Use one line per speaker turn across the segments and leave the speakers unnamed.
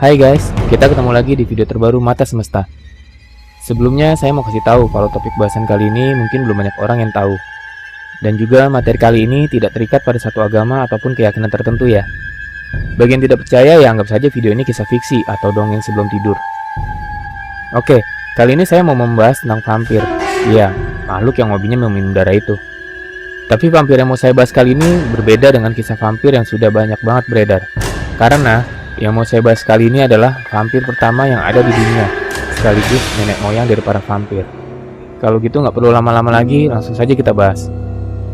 Hai guys, kita ketemu lagi di video terbaru Mata Semesta. Sebelumnya saya mau kasih tahu kalau topik bahasan kali ini mungkin belum banyak orang yang tahu. Dan juga materi kali ini tidak terikat pada satu agama ataupun keyakinan tertentu ya. Bagi yang tidak percaya ya anggap saja video ini kisah fiksi atau dongeng sebelum tidur. Oke, kali ini saya mau membahas tentang vampir. Iya, makhluk yang hobinya meminum darah itu. Tapi vampir yang mau saya bahas kali ini berbeda dengan kisah vampir yang sudah banyak banget beredar. Karena yang mau saya bahas kali ini adalah vampir pertama yang ada di dunia, sekaligus nenek moyang dari para vampir. Kalau gitu nggak perlu lama-lama lagi, langsung saja kita bahas.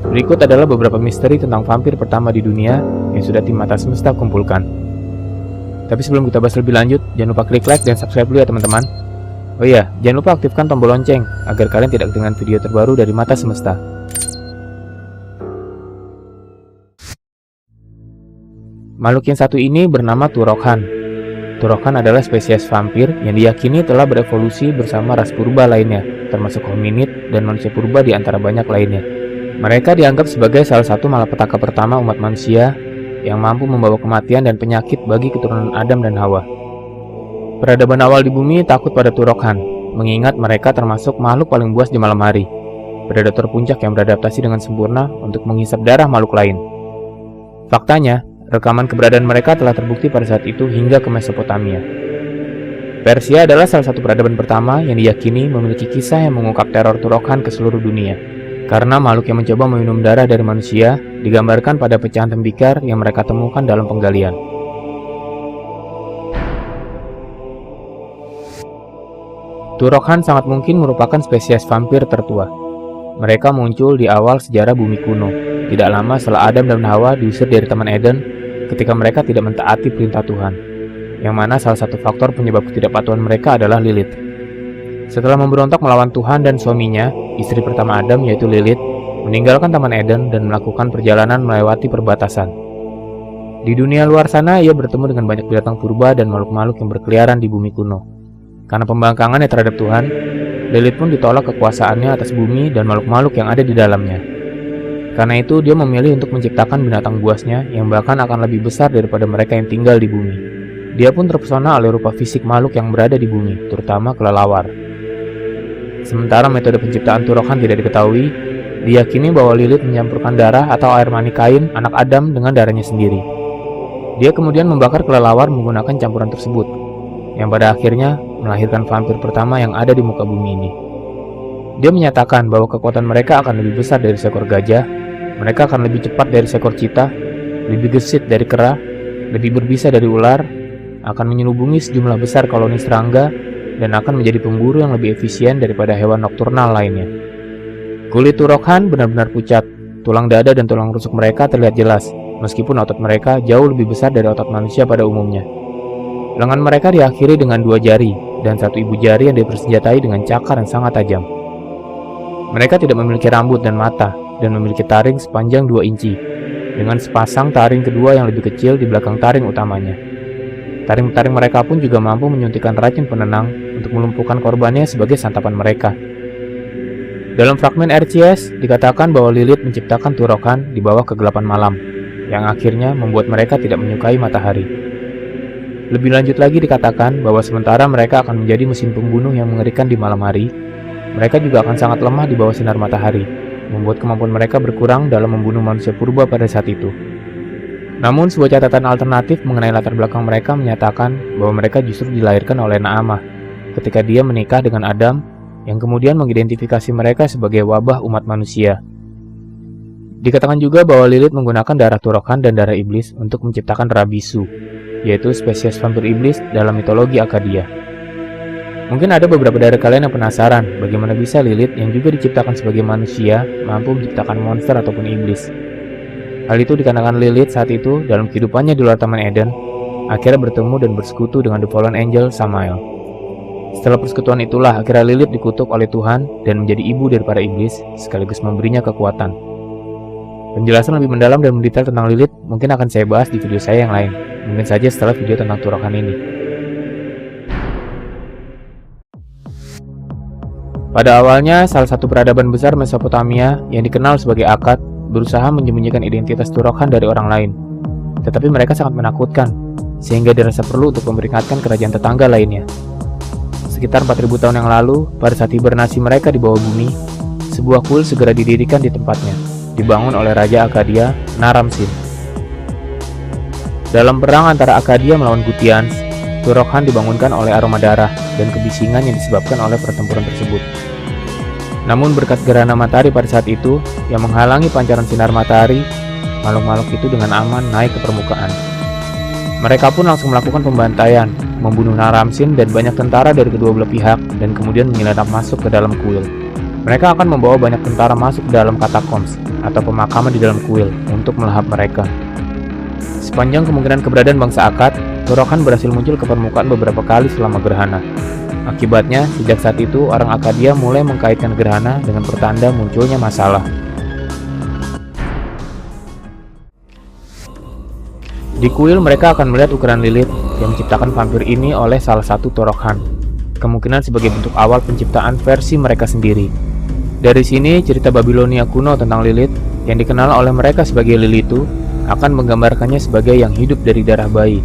Berikut adalah beberapa misteri tentang vampir pertama di dunia yang sudah tim Mata Semesta kumpulkan. Tapi sebelum kita bahas lebih lanjut, jangan lupa klik like dan subscribe dulu ya teman-teman. Oh iya, jangan lupa aktifkan tombol lonceng agar kalian tidak ketinggalan video terbaru dari Mata Semesta. Makhluk yang satu ini bernama Turokhan. Turokhan adalah spesies vampir yang diyakini telah berevolusi bersama ras purba lainnya, termasuk hominid dan manusia purba di antara banyak lainnya. Mereka dianggap sebagai salah satu malapetaka pertama umat manusia yang mampu membawa kematian dan penyakit bagi keturunan Adam dan Hawa. Peradaban awal di bumi takut pada Turokhan, mengingat mereka termasuk makhluk paling buas di malam hari, predator puncak yang beradaptasi dengan sempurna untuk menghisap darah makhluk lain. Faktanya, rekaman keberadaan mereka telah terbukti pada saat itu hingga ke Mesopotamia. Persia adalah salah satu peradaban pertama yang diyakini memiliki kisah yang mengungkap teror Turokhan ke seluruh dunia. Karena makhluk yang mencoba meminum darah dari manusia digambarkan pada pecahan tembikar yang mereka temukan dalam penggalian. Turokhan sangat mungkin merupakan spesies vampir tertua. Mereka muncul di awal sejarah bumi kuno, tidak lama setelah Adam dan Hawa diusir dari Taman Eden ketika mereka tidak mentaati perintah Tuhan, yang mana salah satu faktor penyebab ketidakpatuhan mereka adalah Lilith. Setelah memberontak melawan Tuhan dan suaminya, istri pertama Adam yaitu Lilith, meninggalkan Taman Eden dan melakukan perjalanan melewati perbatasan. Di dunia luar sana, ia bertemu dengan banyak binatang purba dan makhluk-makhluk yang berkeliaran di bumi kuno. Karena pembangkangannya terhadap Tuhan, Lilith pun ditolak kekuasaannya atas bumi dan makhluk-makhluk yang ada di dalamnya. Karena itu, dia memilih untuk menciptakan binatang buasnya yang bahkan akan lebih besar daripada mereka yang tinggal di bumi. Dia pun terpesona oleh rupa fisik makhluk yang berada di bumi, terutama kelelawar. Sementara metode penciptaan Turokhan tidak diketahui, diyakini bahwa Lilith mencampurkan darah atau air mani Kain, anak Adam, dengan darahnya sendiri. Dia kemudian membakar kelelawar menggunakan campuran tersebut, yang pada akhirnya melahirkan vampir pertama yang ada di muka bumi ini. Dia menyatakan bahwa kekuatan mereka akan lebih besar dari seekor gajah, mereka akan lebih cepat dari seekor citah, lebih gesit dari kera, lebih berbisa dari ular, akan menyelubungi sejumlah besar koloni serangga, dan akan menjadi pemburu yang lebih efisien daripada hewan nokturnal lainnya. Kulit Turokhan benar-benar pucat, tulang dada dan tulang rusuk mereka terlihat jelas, meskipun otot mereka jauh lebih besar dari otot manusia pada umumnya. Lengan mereka diakhiri dengan 2 jari, dan 1 ibu jari yang dipersenjatai dengan cakar yang sangat tajam. Mereka tidak memiliki rambut dan mata, dan memiliki taring sepanjang 2 inci, dengan sepasang taring kedua yang lebih kecil di belakang taring utamanya. Taring-taring mereka pun juga mampu menyuntikkan racun penenang untuk melumpuhkan korbannya sebagai santapan mereka. Dalam fragmen RCS, dikatakan bahwa Lilith menciptakan Turokhan di bawah kegelapan malam, yang akhirnya membuat mereka tidak menyukai matahari. Lebih lanjut lagi dikatakan bahwa sementara mereka akan menjadi mesin pembunuh yang mengerikan di malam hari, mereka juga akan sangat lemah di bawah sinar matahari, membuat kemampuan mereka berkurang dalam membunuh manusia purba pada saat itu. Namun, sebuah catatan alternatif mengenai latar belakang mereka menyatakan bahwa mereka justru dilahirkan oleh Naamah ketika dia menikah dengan Adam, yang kemudian mengidentifikasi mereka sebagai wabah umat manusia. Dikatakan juga bahwa Lilith menggunakan darah Turokhan dan darah iblis untuk menciptakan Rabisu, yaitu spesies vampir iblis dalam mitologi Akkadia. Mungkin ada beberapa dari kalian yang penasaran bagaimana bisa Lilith yang juga diciptakan sebagai manusia mampu menciptakan monster ataupun iblis. Hal itu dikarenakan Lilith saat itu dalam kehidupannya di luar Taman Eden akhirnya bertemu dan bersekutu dengan The Fallen Angel Samael. Setelah persekutuan itulah akhirnya Lilith dikutuk oleh Tuhan dan menjadi ibu dari para iblis sekaligus memberinya kekuatan. Penjelasan lebih mendalam dan mendetail tentang Lilith mungkin akan saya bahas di video saya yang lain, mungkin saja setelah video tentang Turokhan ini. Pada awalnya, salah satu peradaban besar Mesopotamia yang dikenal sebagai Akkad berusaha menyembunyikan identitas Turokhan dari orang lain. Tetapi mereka sangat menakutkan, sehingga dirasa perlu untuk memperingatkan kerajaan tetangga lainnya. Sekitar 4000 tahun yang lalu, pada saat hibernasi mereka di bawah bumi, sebuah kuil segera didirikan di tempatnya, dibangun oleh Raja Akadia, Naram-Sin. Dalam perang antara Akadia melawan Gutians, Turok-Han dibangunkan oleh aroma darah dan kebisingan yang disebabkan oleh pertempuran tersebut. Namun berkat gerhana matahari pada saat itu yang menghalangi pancaran sinar matahari, makhluk-makhluk itu dengan aman naik ke permukaan. Mereka pun langsung melakukan pembantaian, membunuh Naram-Sin dan banyak tentara dari kedua belah pihak dan kemudian menyelinap masuk ke dalam kuil. Mereka akan membawa banyak tentara masuk ke dalam katakombs atau pemakaman di dalam kuil untuk melahap mereka. Sepanjang kemungkinan keberadaan bangsa Akkad, Turok-Han berhasil muncul ke permukaan beberapa kali selama gerhana. Akibatnya, sejak saat itu orang Akadia mulai mengkaitkan gerhana dengan pertanda munculnya masalah. Di kuil mereka akan melihat ukuran Lilith yang menciptakan vampir ini oleh salah satu Turok-Han, kemungkinan sebagai bentuk awal penciptaan versi mereka sendiri. Dari sini cerita Babilonia kuno tentang Lilith yang dikenal oleh mereka sebagai Lilitu akan menggambarkannya sebagai yang hidup dari darah bayi,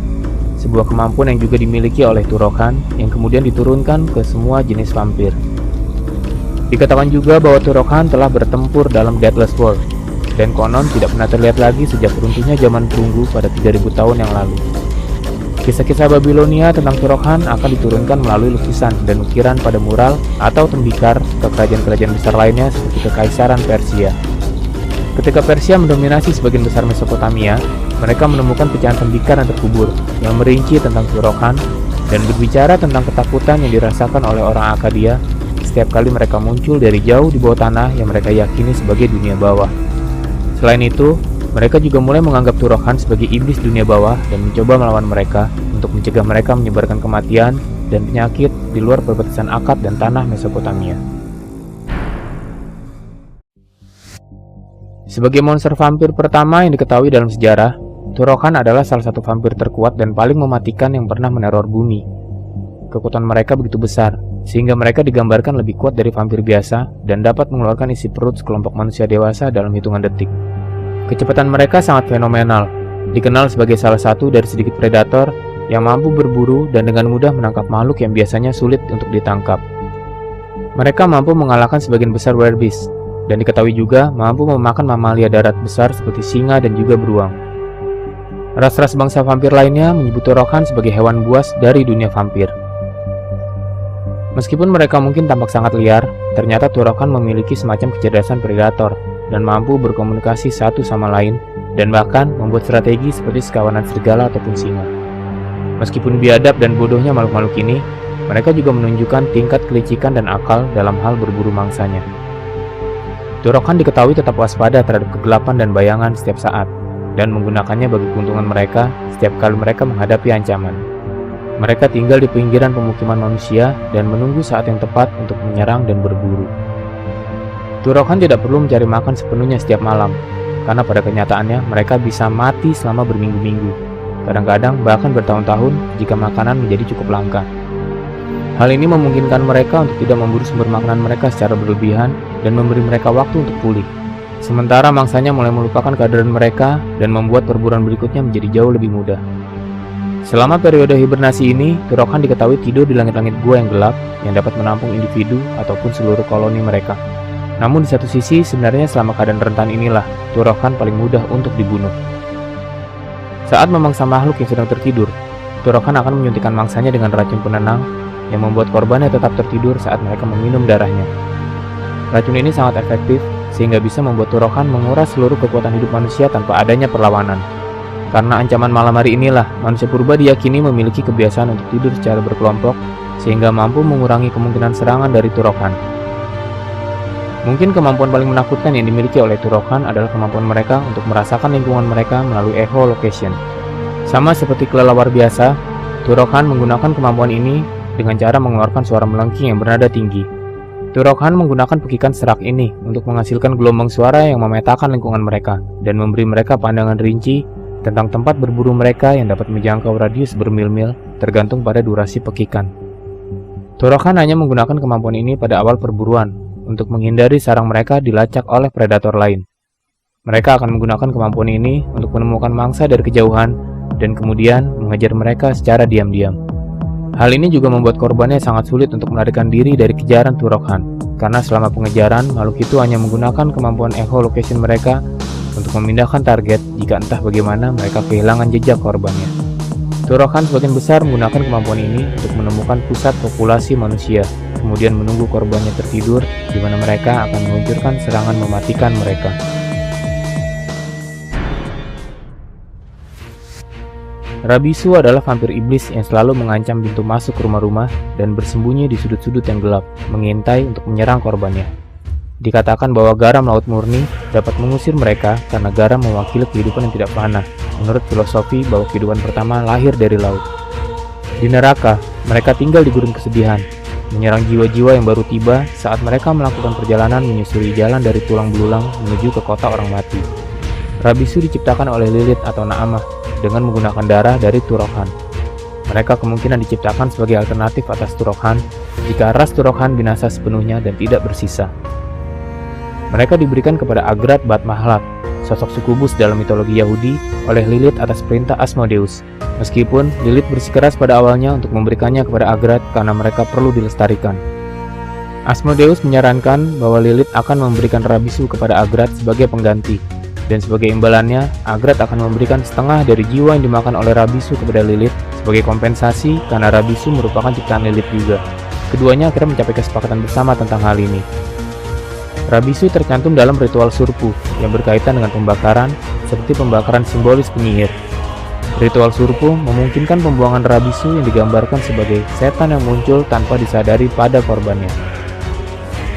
sebuah kemampuan yang juga dimiliki oleh Turok-Han yang kemudian diturunkan ke semua jenis vampir. Dikatakan juga bahwa Turok-Han telah bertempur dalam Deathless World, dan konon tidak pernah terlihat lagi sejak runtuhnya zaman perunggu pada 3000 tahun yang lalu. Kisah-kisah Babilonia tentang Turok-Han akan diturunkan melalui lukisan dan ukiran pada mural atau tembikar ke kerajaan-kerajaan besar lainnya seperti Kekaisaran Persia. Ketika Persia mendominasi sebagian besar Mesopotamia, mereka menemukan pecahan tembikar yang terkubur yang merinci tentang Turok-Han dan berbicara tentang ketakutan yang dirasakan oleh orang Akadia setiap kali mereka muncul dari jauh di bawah tanah yang mereka yakini sebagai dunia bawah. Selain itu, mereka juga mulai menganggap Turok-Han sebagai iblis dunia bawah dan mencoba melawan mereka untuk mencegah mereka menyebarkan kematian dan penyakit di luar perbatasan Akkad dan tanah Mesopotamia. Sebagai monster vampir pertama yang diketahui dalam sejarah, Turok-Han adalah salah satu vampir terkuat dan paling mematikan yang pernah meneror bumi. Kekuatan mereka begitu besar, sehingga mereka digambarkan lebih kuat dari vampir biasa dan dapat mengeluarkan isi perut sekelompok manusia dewasa dalam hitungan detik. Kecepatan mereka sangat fenomenal, dikenal sebagai salah satu dari sedikit predator yang mampu berburu dan dengan mudah menangkap makhluk yang biasanya sulit untuk ditangkap. Mereka mampu mengalahkan sebagian besar werebeast, dan diketahui juga mampu memakan mamalia darat besar seperti singa dan juga beruang. Ras-ras bangsa vampir lainnya menyebut Turok-Han sebagai hewan buas dari dunia vampir. Meskipun mereka mungkin tampak sangat liar, ternyata Turok-Han memiliki semacam kecerdasan predator dan mampu berkomunikasi satu sama lain dan bahkan membuat strategi seperti sekawanan serigala ataupun singa. Meskipun biadab dan bodohnya makhluk-makhluk ini, mereka juga menunjukkan tingkat kelicikan dan akal dalam hal berburu mangsanya. Turok-Han diketahui tetap waspada terhadap kegelapan dan bayangan setiap saat, dan menggunakannya bagi keuntungan mereka setiap kali mereka menghadapi ancaman. Mereka tinggal di pinggiran pemukiman manusia dan menunggu saat yang tepat untuk menyerang dan berburu. Turok-Han tidak perlu mencari makan sepenuhnya setiap malam, karena pada kenyataannya mereka bisa mati selama berminggu-minggu, kadang-kadang bahkan bertahun-tahun jika makanan menjadi cukup langka. Hal ini memungkinkan mereka untuk tidak memburu sumber makanan mereka secara berlebihan dan memberi mereka waktu untuk pulih. Sementara mangsanya mulai melupakan keadaan mereka dan membuat perburuan berikutnya menjadi jauh lebih mudah. Selama periode hibernasi ini, Turok-Han diketahui tidur di langit-langit gua yang gelap yang dapat menampung individu ataupun seluruh koloni mereka. Namun di satu sisi, sebenarnya selama keadaan rentan inilah Turok-Han paling mudah untuk dibunuh. Saat memangsa makhluk yang sedang tertidur, Turok-Han akan menyuntikkan mangsanya dengan racun penenang yang membuat korbannya tetap tertidur saat mereka meminum darahnya. Racun ini sangat efektif sehingga bisa membuat Turok-Han menguras seluruh kekuatan hidup manusia tanpa adanya perlawanan. Karena ancaman malam hari inilah, manusia purba diyakini memiliki kebiasaan untuk tidur secara berkelompok sehingga mampu mengurangi kemungkinan serangan dari Turok-Han. Mungkin kemampuan paling menakutkan yang dimiliki oleh Turok-Han adalah kemampuan mereka untuk merasakan lingkungan mereka melalui echolocation. Sama seperti kelelawar biasa, Turok-Han menggunakan kemampuan ini dengan cara mengeluarkan suara melengking yang bernada tinggi. Turok-Han menggunakan pekikan serak ini untuk menghasilkan gelombang suara yang memetakan lingkungan mereka dan memberi mereka pandangan rinci tentang tempat berburu mereka yang dapat menjangkau radius bermil-mil tergantung pada durasi pekikan. Turok-Han hanya menggunakan kemampuan ini pada awal perburuan untuk menghindari sarang mereka dilacak oleh predator lain. Mereka akan menggunakan kemampuan ini untuk menemukan mangsa dari kejauhan dan kemudian mengejar mereka secara diam-diam. Hal ini juga membuat korbannya sangat sulit untuk melarikan diri dari kejaran Turok-han, karena selama pengejaran, makhluk itu hanya menggunakan kemampuan echolocation mereka untuk memindahkan target jika entah bagaimana mereka kehilangan jejak korbannya. Turok-han sebagian besar menggunakan kemampuan ini untuk menemukan pusat populasi manusia, kemudian menunggu korbannya tertidur, di mana mereka akan meluncurkan serangan mematikan mereka. Rabisu adalah vampir iblis yang selalu mengancam pintu masuk rumah-rumah dan bersembunyi di sudut-sudut yang gelap, mengintai untuk menyerang korbannya. Dikatakan bahwa garam laut murni dapat mengusir mereka karena garam mewakili kehidupan yang tidak fana, menurut filosofi bahwa kehidupan pertama lahir dari laut. Di neraka, mereka tinggal di gurun kesedihan, menyerang jiwa-jiwa yang baru tiba saat mereka melakukan perjalanan menyusuri jalan dari tulang belulang menuju ke kota orang mati. Rabisu diciptakan oleh Lilith atau Naamah dengan menggunakan darah dari Turok-han. Mereka kemungkinan diciptakan sebagai alternatif atas Turok-han jika ras Turok-han binasa sepenuhnya dan tidak bersisa. Mereka diberikan kepada Agrat Bat Mahlat, sosok sukubus dalam mitologi Yahudi, oleh Lilith atas perintah Asmodeus. Meskipun Lilith bersikeras pada awalnya untuk memberikannya kepada Agrat karena mereka perlu dilestarikan. Asmodeus menyarankan bahwa Lilith akan memberikan Rabisu kepada Agrat sebagai pengganti, dan sebagai imbalannya, Agrat akan memberikan setengah dari jiwa yang dimakan oleh Rabisu kepada Lilith sebagai kompensasi karena Rabisu merupakan ciptaan Lilith juga. Keduanya akhirnya mencapai kesepakatan bersama tentang hal ini. Rabisu tercantum dalam ritual Surpu yang berkaitan dengan pembakaran, seperti pembakaran simbolis penyihir. Ritual Surpu memungkinkan pembuangan Rabisu yang digambarkan sebagai setan yang muncul tanpa disadari pada korbannya.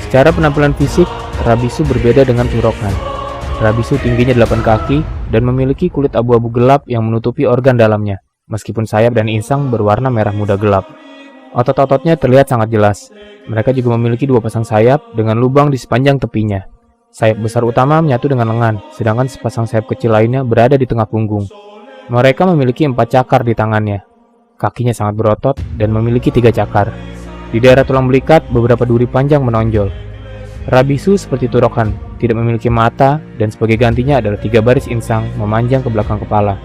Secara penampilan fisik, Rabisu berbeda dengan Turok-han. Rabisu tingginya 8 kaki dan memiliki kulit abu-abu gelap yang menutupi organ dalamnya, meskipun sayap dan insang berwarna merah muda gelap. Otot-ototnya terlihat sangat jelas. Mereka juga memiliki 2 pasang sayap dengan lubang di sepanjang tepinya. Sayap besar utama menyatu dengan lengan, sedangkan sepasang sayap kecil lainnya berada di tengah punggung. Mereka memiliki 4 cakar di tangannya. Kakinya sangat berotot dan memiliki 3 cakar. Di daerah tulang belikat, beberapa duri panjang menonjol. Rabisu seperti Turok-han, tidak memiliki mata dan sebagai gantinya adalah 3 baris insang memanjang ke belakang kepala.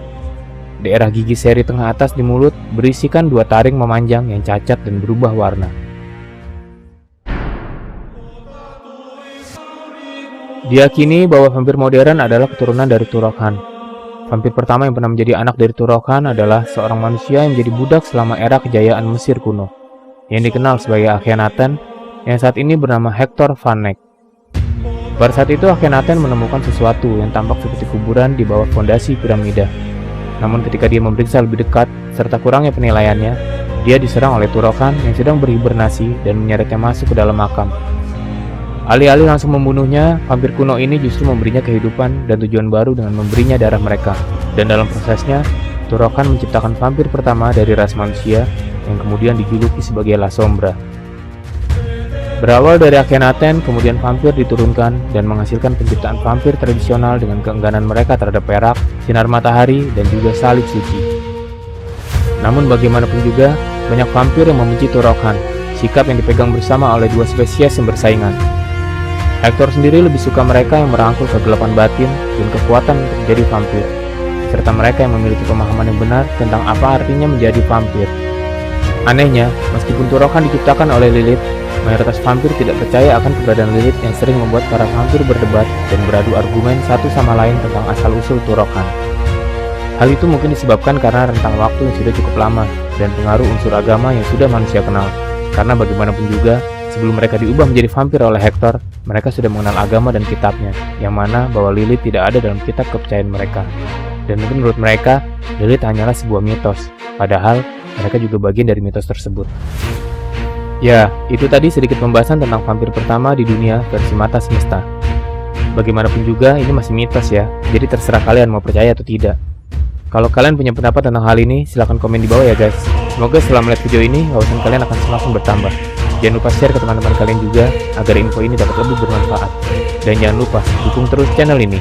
Daerah gigi seri tengah atas di mulut berisikan 2 taring memanjang yang cacat dan berubah warna. Diyakini bahwa vampir modern adalah keturunan dari Turok-han. Vampir pertama yang pernah menjadi anak dari Turok-han adalah seorang manusia yang menjadi budak selama era kejayaan Mesir kuno, yang dikenal sebagai Akhenaten, yang saat ini bernama Hector Van Eyck. Pada saat itu Akhenaten menemukan sesuatu yang tampak seperti kuburan di bawah fondasi piramida. Namun ketika dia memeriksa lebih dekat, serta kurangnya penilaiannya, dia diserang oleh Turok-han yang sedang berhibernasi dan menyeretnya masuk ke dalam makam. Alih-alih langsung membunuhnya, vampir kuno ini justru memberinya kehidupan dan tujuan baru dengan memberinya darah mereka. Dan dalam prosesnya, Turok-han menciptakan vampir pertama dari ras manusia yang kemudian dijuluki sebagai La Sombra. Berawal dari Akhenaten, kemudian vampir diturunkan dan menghasilkan penciptaan vampir tradisional dengan keengganan mereka terhadap perak, sinar matahari, dan juga salib suci. Namun bagaimanapun juga, banyak vampir yang membenci Turok-han, sikap yang dipegang bersama oleh 2 spesies yang bersaingan. Hector sendiri lebih suka mereka yang merangkul kegelapan batin dan kekuatan untuk menjadi vampir, serta mereka yang memiliki pemahaman yang benar tentang apa artinya menjadi vampir. Anehnya, meskipun Turok-han diciptakan oleh Lilith, mayoritas vampir tidak percaya akan keberadaan Lilith yang sering membuat para vampir berdebat dan beradu argumen satu sama lain tentang asal-usul Turok-han. Hal itu mungkin disebabkan karena rentang waktu yang sudah cukup lama dan pengaruh unsur agama yang sudah manusia kenal. Karena bagaimanapun juga, sebelum mereka diubah menjadi vampir oleh Hector, mereka sudah mengenal agama dan kitabnya, yang mana bahwa Lilith tidak ada dalam kitab kepercayaan mereka. Dan mungkin menurut mereka, Lilith hanyalah sebuah mitos, padahal mereka juga bagian dari mitos tersebut. Ya, itu tadi sedikit pembahasan tentang vampir pertama di dunia versi Mata Semesta. Bagaimanapun juga, ini masih mitos ya, jadi terserah kalian mau percaya atau tidak. Kalau kalian punya pendapat tentang hal ini, silahkan komen di bawah ya guys. Semoga setelah melihat video ini, wawasan kalian akan semakin bertambah. Jangan lupa share ke teman-teman kalian juga, agar info ini dapat lebih bermanfaat. Dan jangan lupa, dukung terus channel ini.